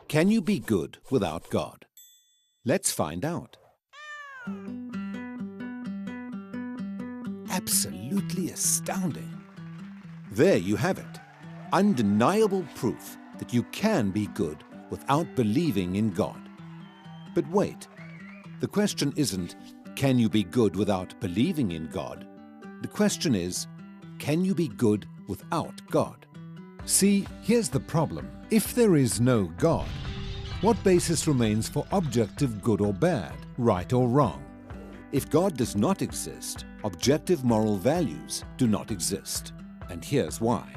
Can you be good without God? Let's find out. Absolutely astounding. There you have it. Undeniable proof that you can be good without believing in God. But wait, the question isn't, can you be good without believing in God? The question is, can you be good without God? See, here's the problem. If there is no God, what basis remains for objective good or bad, right or wrong? If God does not exist, objective moral values do not exist. And here's why.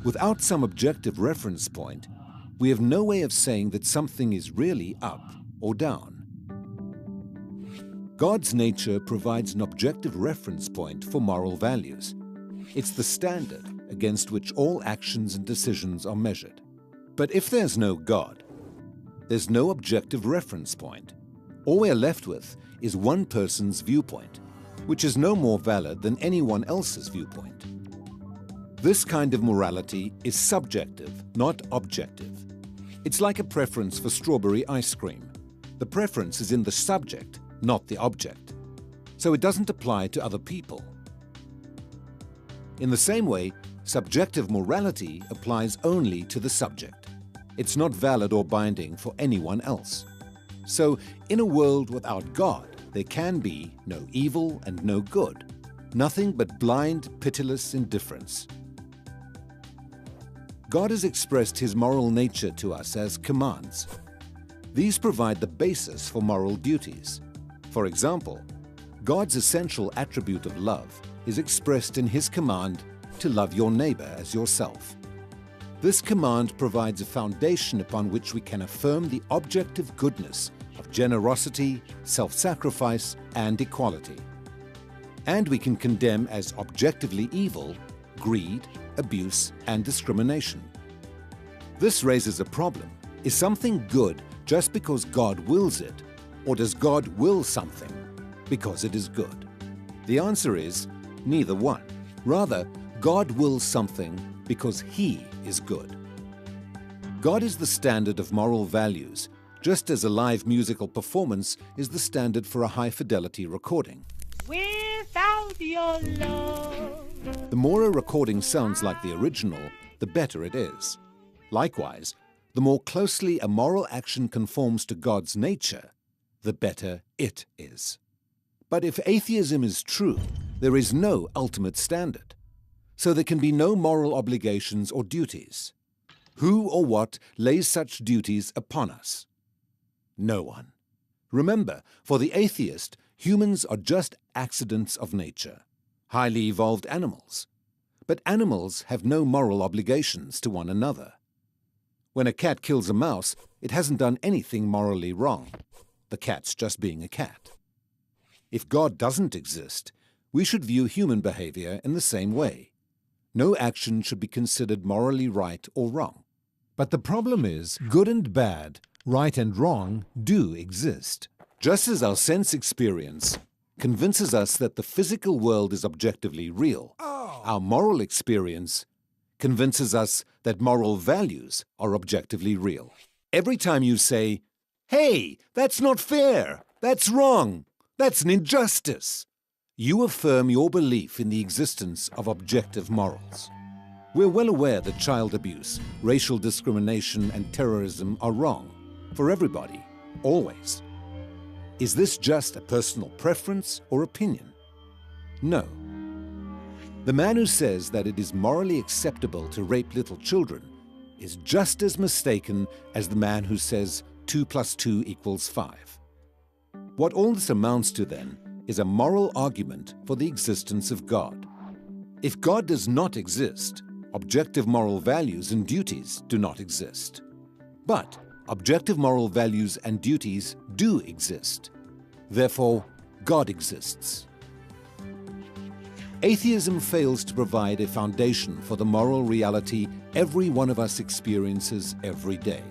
Without some objective reference point, we have no way of saying that something is really up or down. God's nature provides an objective reference point for moral values. It's the standard against which all actions and decisions are measured. But if there's no God, there's no objective reference point. All we're left with is one person's viewpoint, which is no more valid than anyone else's viewpoint. This kind of morality is subjective, not objective. It's like a preference for strawberry ice cream. The preference is in the subject, not the object. So it doesn't apply to other people. In the same way, subjective morality applies only to the subject. It's not valid or binding for anyone else. So, in a world without God, there can be no evil and no good, nothing but blind, pitiless indifference. God has expressed His moral nature to us as commands. These provide the basis for moral duties. For example, God's essential attribute of love is expressed in His command to love your neighbor as yourself. This command provides a foundation upon which we can affirm the objective goodness of generosity, self-sacrifice, and equality. And we can condemn as objectively evil greed, abuse, and discrimination. This raises a problem. Is something good just because God wills it, or does God will something because it is good? The answer is neither one. Rather, God wills something because He is good. God is the standard of moral values, just as a live musical performance is the standard for a high-fidelity recording. Without your love. The more a recording sounds like the original, the better it is. Likewise, the more closely a moral action conforms to God's nature, the better it is. But if atheism is true, there is no ultimate standard. So there can be no moral obligations or duties. Who or what lays such duties upon us? No one. Remember, for the atheist, humans are just accidents of nature, highly evolved animals. But animals have no moral obligations to one another. When a cat kills a mouse, it hasn't done anything morally wrong. The cat's just being a cat. If God doesn't exist, we should view human behavior in the same way. No action should be considered morally right or wrong. But the problem is, good and bad, right and wrong, do exist. Just as our sense experience convinces us that the physical world is objectively real, our moral experience convinces us that moral values are objectively real. Every time you say, "Hey, that's not fair, that's wrong, that's an injustice," you affirm your belief in the existence of objective morals. We're well aware that child abuse, racial discrimination, and terrorism are wrong for everybody, always. Is this just a personal preference or opinion? No. The man who says that it is morally acceptable to rape little children is just as mistaken as the man who says 2 + 2 = 5. What all this amounts to, then, is a moral argument for the existence of God. If God does not exist, objective moral values and duties do not exist. But objective moral values and duties do exist. Therefore, God exists. Atheism fails to provide a foundation for the moral reality every one of us experiences every day.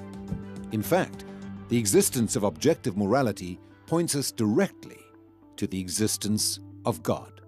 In fact, the existence of objective morality points us directly to the existence of God.